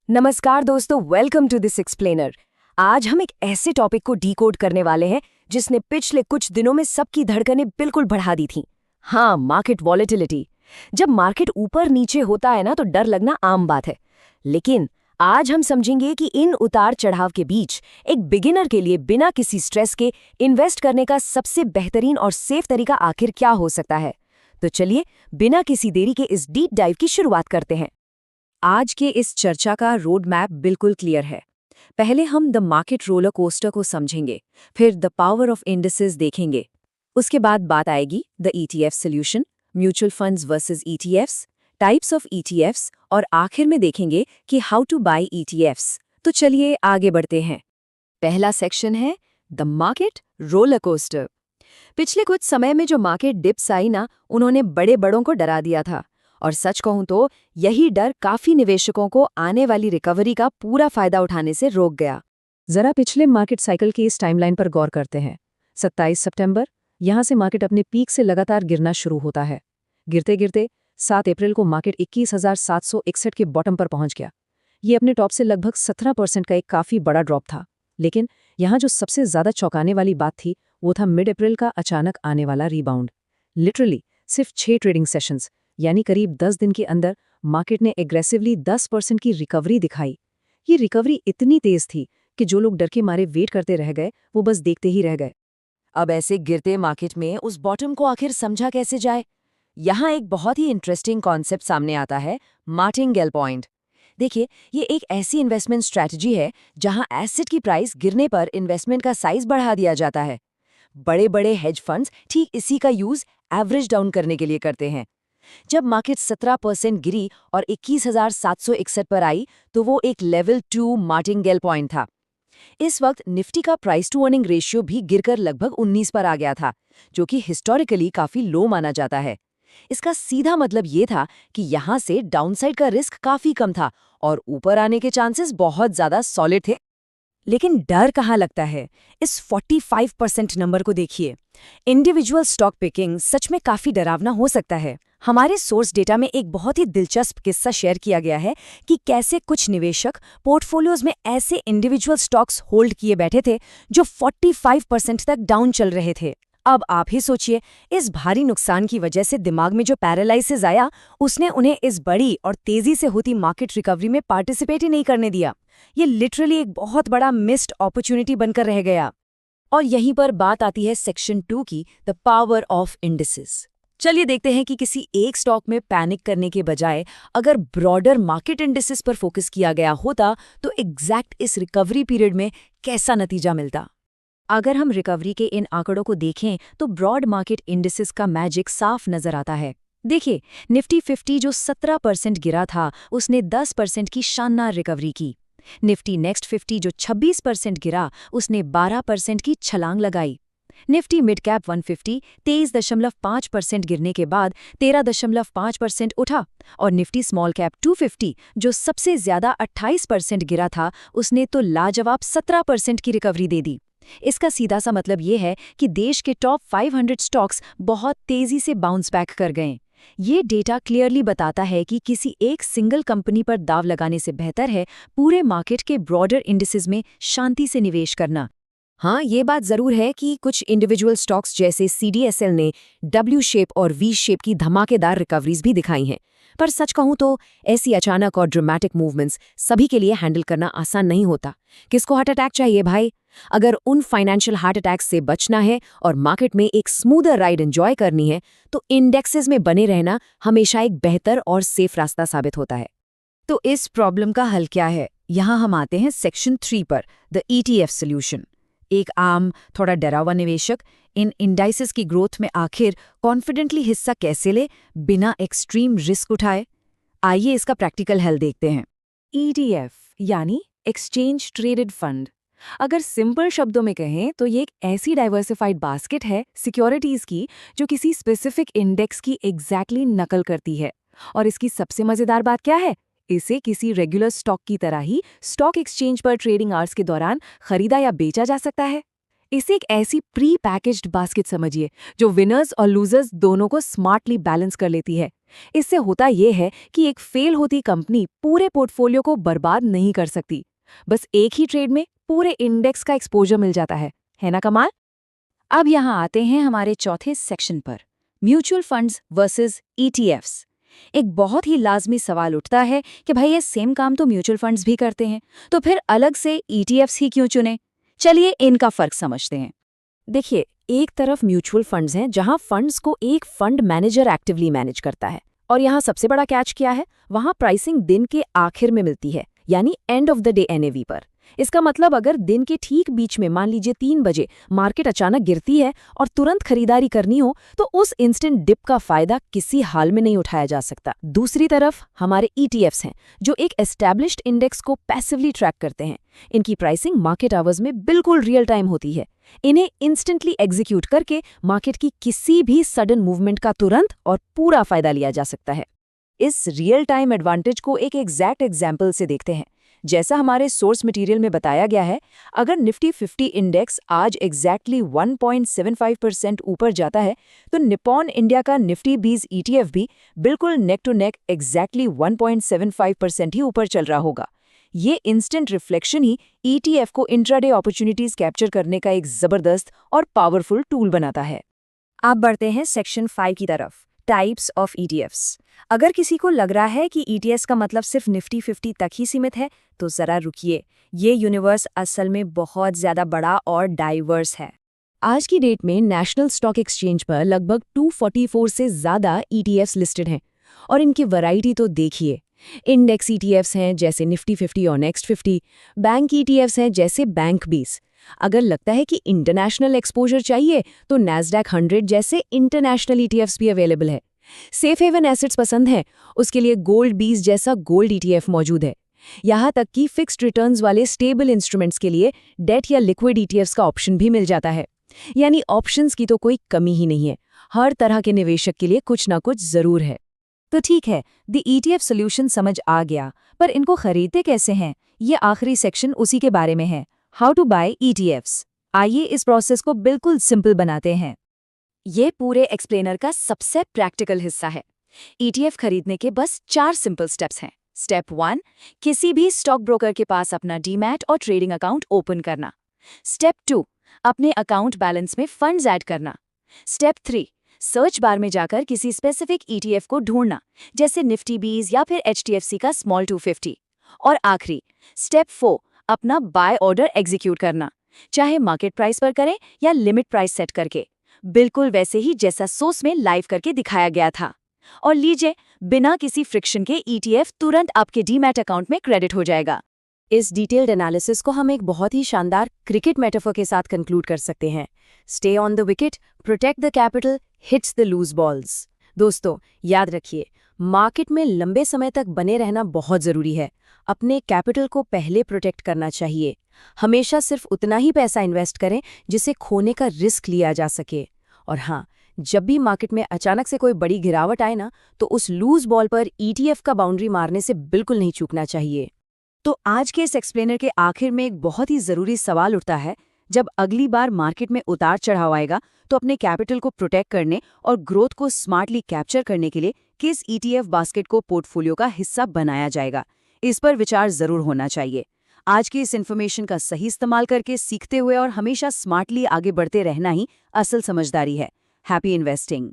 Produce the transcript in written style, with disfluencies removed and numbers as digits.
नमस्कार दोस्तों, welcome to this explainer. आज हम एक ऐसे टॉपिक को डीकोड करने वाले हैं जिसने पिछले कुछ दिनों में सबकी धड़कनें बिल्कुल बढ़ा दी थीं। हाँ, मार्केट वॉलेटिलिटी। जब मार्केट ऊपर नीचे होता है ना तो डर लगना आम बात है। लेकिन आज हम समझेंगे कि इन उतार चढ़ाव के बीच एक बिगिनर के लिए बिना किसी स्ट्रेस के इन्वेस्ट करने का सबसे बेहतरीन और सेफ तरीका आखिर क्या हो सकता है। तो चलिए बिना किसी देरी के इस डीप डाइव की शुरुआत करते हैं। आज के इस चर्चा का रोड मैप बिल्कुल क्लियर है। पहले हम द मार्केट रोलर कोस्टर को समझेंगे, फिर द पावर ऑफ इंडिसेस देखेंगे। उसके बाद बात आएगी the ETF solution, mutual funds versus ETFs, types of ETFs और आखिर में देखेंगे कि हाउ टू बाय ईटीएफ्स। तो चलिए आगे बढ़ते हैं। पहला सेक्शन है द मार्केट रोलर कोस्टर। पिछले कुछ समय में जो मार्केट डिप्स आई ना, उन्होंने बड़े बड़ों को डरा दिया था। और सच कहूं तो यही डर काफी निवेशकों को आने वाली रिकवरी का पूरा फायदा उठाने से रोक गया। जरा पिछले मार्केट साइकिल की इस टाइमलाइन पर गौर करते हैं। 27 सितंबर, यहां से मार्केट अपने पीक से लगातार गिरना शुरू होता है। गिरते गिरते 7 अप्रैल को मार्केट 21,761 के बॉटम पर पहुंच गया। ये अपने टॉप से लगभग 17% का एक काफी बड़ा ड्रॉप था। लेकिन यहाँ जो सबसे ज्यादा चौंकाने वाली बात थी वो था मिड अप्रैल का अचानक आने वाला रीबाउंड। लिटरली सिर्फ 6 ट्रेडिंग सेशंस यानी करीब 10 दिन के अंदर मार्केट ने एग्रेसिवली 10% की रिकवरी दिखाई। ये रिकवरी इतनी तेज थी कि जो लोग डर के मारे वेट करते रह गए वो बस देखते ही रह गए। अब ऐसे गिरते मार्केट में उस बॉटम को आखिर समझा कैसे जाए? यहाँ एक बहुत ही इंटरेस्टिंग कॉन्सेप्ट सामने आता है, मार्टिंगेल पॉइंट। देखिए, ये एक ऐसी इन्वेस्टमेंट स्ट्रैटेजी है जहाँ एसेट की प्राइस गिरने पर इन्वेस्टमेंट का साइज बढ़ा दिया जाता है। बड़े बड़े हेज फंड्स ठीक इसी का यूज एवरेज डाउन करने के लिए करते हैं। जब मार्केट 17% गिरी और 21,761 पर आई तो वो एक लेवल 2 मार्टिंगेल पॉइंट था। इस वक्त निफ्टी का प्राइस टू अर्निंग रेशियो भी गिरकर लगभग 19 पर आ गया था, जो कि हिस्टोरिकली काफी लो माना जाता है। इसका सीधा मतलब ये था कि यहाँ से डाउनसाइड का रिस्क काफी कम था और ऊपर आने के चांसेस बहुत ज्यादा सॉलिड थे। लेकिन डर कहाँ लगता है? इस 45% नंबर को देखिए। इंडिविजुअल स्टॉक पिकिंग सच में काफी डरावना हो सकता है। हमारे सोर्स डेटा में एक बहुत ही दिलचस्प किस्सा शेयर किया गया है कि कैसे कुछ निवेशक पोर्टफोलियोज में ऐसे इंडिविजुअल स्टॉक्स होल्ड किए बैठे थे जो 45% तक डाउन चल रहे थे। अब आप ही सोचिए, इस भारी नुकसान की वजह से दिमाग में जो पैरालाइसिस आया, उसने उन्हें इस बड़ी और तेजी से होती मार्केट रिकवरी में पार्टिसिपेट ही नहीं करने दिया। ये लिटरली एक बहुत बड़ा मिस्ड अपॉर्चुनिटी बनकर रह गया। और यहीं पर बात आती है सेक्शन 2 की, द पावर ऑफ इंडिसेस। चलिए देखते हैं कि किसी एक स्टॉक में पैनिक करने के बजाय अगर ब्रॉडर मार्केट इंडिसेस पर फोकस किया गया होता तो एग्जैक्ट इस रिकवरी पीरियड में कैसा नतीजा मिलता। अगर हम रिकवरी के इन आंकड़ों को देखें तो ब्रॉड मार्केट इंडिसेस का मैजिक साफ नजर आता है। देखिए, निफ्टी 50 जो 17% गिरा था, उसने 10% की शानदार रिकवरी की। निफ्टी नेक्स्ट 50 जो 26% गिरा, उसने 12% की छलांग लगाई। निफ्टी मिड कैप 150 23.5% गिरने के बाद 13.5% उठा और निफ्टी स्मॉल कैप 250 जो सबसे ज्यादा 28% गिरा था, उसने तो लाजवाब 17% की रिकवरी दे दी। इसका सीधा सा मतलब ये है कि देश के टॉप 500 स्टॉक्स बहुत तेजी से बाउंस बैक कर गए। ये डेटा क्लियरली बताता है कि किसी एक सिंगल कंपनी पर दाव लगाने से बेहतर है पूरे मार्केट के ब्रॉडर इंडिसेस में शांति से निवेश करना। हाँ, ये बात जरूर है कि कुछ इंडिविजुअल स्टॉक्स जैसे CDSL ने W शेप और V शेप की धमाकेदार रिकवरीज भी दिखाई हैं। पर सच कहूं तो ऐसी अचानक और ड्रामेटिक मूवमेंट्स सभी के लिए हैंडल करना आसान नहीं होता। किसको हार्ट अटैक चाहिए भाई? अगर उन फाइनेंशियल हार्ट अटैक्स से बचना है और मार्केट में एक स्मूदर राइड एंजॉय करनी है तो इंडेक्सेस में बने रहना हमेशा एक बेहतर और सेफ रास्ता साबित होता है। तो इस प्रॉब्लम का हल क्या है? यहाँ हम आते हैं सेक्शन 3 पर, द ETF सॉल्यूशन। एक आम, थोड़ा डरा हुआ निवेशक इन इंडाइसेस की ग्रोथ में आखिर कॉन्फिडेंटली हिस्सा कैसे ले बिना एक्सट्रीम रिस्क उठाए? आइए इसका प्रैक्टिकल हल देखते हैं। ETF यानी एक्सचेंज ट्रेडेड फंड। अगर सिंपल शब्दों में कहें तो ये एक ऐसी डाइवर्सिफाइड बास्केट है सिक्योरिटीज की जो किसी स्पेसिफिक इंडेक्स की एग्जैक्टली नकल करती है। और इसकी सबसे मजेदार बात क्या है? इसे किसी रेगुलर स्टॉक की तरह ही स्टॉक एक्सचेंज पर ट्रेडिंग आवर्स के दौरान खरीदा या बेचा जा सकता है। इसे एक ऐसी प्री पैकेज्ड बास्केट समझिए जो विनर्स और लूजर्स दोनों को स्मार्टली बैलेंस कर लेती है। इससे होता यह है कि एक फेल होती कंपनी पूरे पोर्टफोलियो को बर्बाद नहीं कर सकती। बस एक ही ट्रेड में पूरे इंडेक्स का एक्सपोजर मिल जाता है ना कमाल? अब यहाँ आते हैं हमारे चौथे सेक्शन पर, म्यूचुअल फंड्स वर्सेस ईटीएफ्स। एक बहुत ही लाजमी सवाल उठता है कि भाई ये सेम काम तो म्यूचुअल फंड्स भी करते हैं, तो फिर अलग से ईटीएफ्स ही क्यों चुने? चलिए इनका फर्क समझते हैं। देखिए, एक तरफ म्यूचुअल फंड्स हैं जहां फंड्स को एक फंड मैनेजर एक्टिवली मैनेज करता है, और यहाँ सबसे बड़ा कैच क्या है, वहां प्राइसिंग दिन के आखिर में मिलती है, यानी end of the day NAV पर। इसका मतलब अगर दिन के ठीक बीच में मान लीजिए 3 बजे मार्केट अचानक गिरती है और तुरंत खरीदारी करनी हो, तो उस इंस्टेंट डिप का फायदा किसी हाल में नहीं उठाया जा सकता। दूसरी तरफ हमारे ईटीएफ्स हैं जो एक एस्टैब्लिश्ड इंडेक्स को पैसिवली ट्रैक करते हैं। इनकी प्राइसिंग मार्केट आवर्स में बिल्कुल रियल टाइम होती है। इन्हें इंस्टेंटली एग्जीक्यूट करके मार्केट की किसी भी सडन मूवमेंट का तुरंत और पूरा फायदा लिया जा सकता है। इस रियल टाइम एडवांटेज को एक एग्जैक्ट एग्जाम्पल से देखते हैं। जैसा हमारे सोर्स मटेरियल में बताया गया है, अगर निफ्टी 50 इंडेक्स आज एग्जैक्टली 1.75% ऊपर जाता है, तो निप्पॉन इंडिया का निफ्टी 20 ईटीएफ भी बिल्कुल नेक टू नेक एग्जैक्टली 1.75% ही ऊपर चल रहा होगा। ये इंस्टेंट रिफ्लेक्शन ही ईटीएफ को इंट्राडे अपॉर्चुनिटीज कैप्चर करने का एक जबरदस्त और पावरफुल टूल बनाता है। आप बढ़ते हैं सेक्शन 5 की तरफ, टाइप्स ऑफ ईटीएफ्स। अगर किसी को लग रहा है कि ईटीएफ का मतलब सिर्फ निफ्टी 50 तक ही सीमित है, तो जरा रुकिए, ये यूनिवर्स असल में बहुत ज्यादा बड़ा और डाइवर्स है। आज की डेट में नेशनल स्टॉक एक्सचेंज पर लगभग 244 से ज्यादा ईटीएफ्स लिस्टेड हैं, और इनकी वैरायटी तो देखिए। इंडेक्स ईटीएफ्स हैं जैसे निफ्टी 50 और नेक्स्ट 50, बैंक ईटीएफ्स हैं जैसे बैंक 20। अगर लगता है कि इंटरनेशनल एक्सपोजर चाहिए, तो नैस्डैक 100 जैसे इंटरनेशनल ईटीएफ्स भी अवेलेबल है। सेफ हेवन एसेट्स पसंद है, उसके लिए गोल्ड 20 जैसा गोल्ड ईटीएफ मौजूद है। यहाँ तक कि फिक्स्ड रिटर्न्स वाले स्टेबल इंस्ट्रूमेंट्स के लिए डेट या लिक्विड ईटीएफ्स का ऑप्शन भी मिल जाता है। यानी ऑप्शंस की तो कोई कमी ही नहीं है, हर तरह के निवेशक के लिए कुछ ना कुछ जरूर है। तो ठीक है, द ईटीएफ सोल्यूशन समझ आ गया, पर इनको खरीदते कैसे हैं? ये आखिरी सेक्शन उसी के बारे में है, हाउ टू बाय ईटीएफ्स। आइए इस प्रोसेस को बिल्कुल सिंपल बनाते हैं। ये पूरे एक्सप्लेनर का सबसे प्रैक्टिकल हिस्सा है। ईटीएफ खरीदने के बस 4 सिंपल स्टेप्स हैं। स्टेप 1, किसी भी स्टॉक ब्रोकर के पास अपना डीमैट और ट्रेडिंग अकाउंट ओपन करना। स्टेप 2, अपने अकाउंट बैलेंस में फंड्स ऐड करना। स्टेप 3, सर्च बार में जाकर किसी स्पेसिफिक ईटीएफ को ढूंढना, जैसे निफ्टी 20 या फिर एचडीएफसी का स्मॉल 250। और आखिरी स्टेप 4, अपना बाय ऑर्डर एग्जीक्यूट करना, चाहे मार्केट प्राइस पर करें या लिमिट प्राइस सेट करके, बिल्कुल वैसे ही जैसा सोर्स में लाइव करके दिखाया गया था। और लीजिए, बिना किसी फ्रिक्शन के ईटीएफ तुरंत आपके डीमैट अकाउंट में क्रेडिट हो जाएगा। इस डिटेल्ड एनालिसिस को हम एक बहुत ही शानदार क्रिकेट मेटाफर के साथ कंक्लूड कर सकते हैं। Stay on the wicket, protect the capital, hits the loose balls. दोस्तों, याद रखिए, मार्केट में लंबे समय तक बने रहना बहुत जरूरी है। अपने कैपिटल को पहले प्रोटेक्ट करना चाहिए। हमेशा सिर्फ उतना ही पैसा इन्वेस्ट करें जिसे खोने का रिस्क लिया जा सके। और हाँ, जब भी मार्केट में अचानक से कोई बड़ी गिरावट आए ना, तो उस लूज बॉल पर ईटीएफ का बाउंड्री मारने से बिल्कुल नहीं चूकना चाहिए। तो आज के इस एक्सप्लेनर के आखिर में एक बहुत ही जरूरी सवाल उठता है, जब अगली बार मार्केट में उतार चढ़ाव आएगा, तो अपने कैपिटल को प्रोटेक्ट करने और ग्रोथ को स्मार्टली कैप्चर करने के लिए किस ईटीएफ बास्केट को पोर्टफोलियो का हिस्सा बनाया जाएगा, इस पर विचार जरूर होना चाहिए। आज की इस इन्फॉर्मेशन का सही इस्तेमाल करके सीखते हुए और हमेशा स्मार्टली आगे बढ़ते रहना ही असल समझदारी है। Happy investing.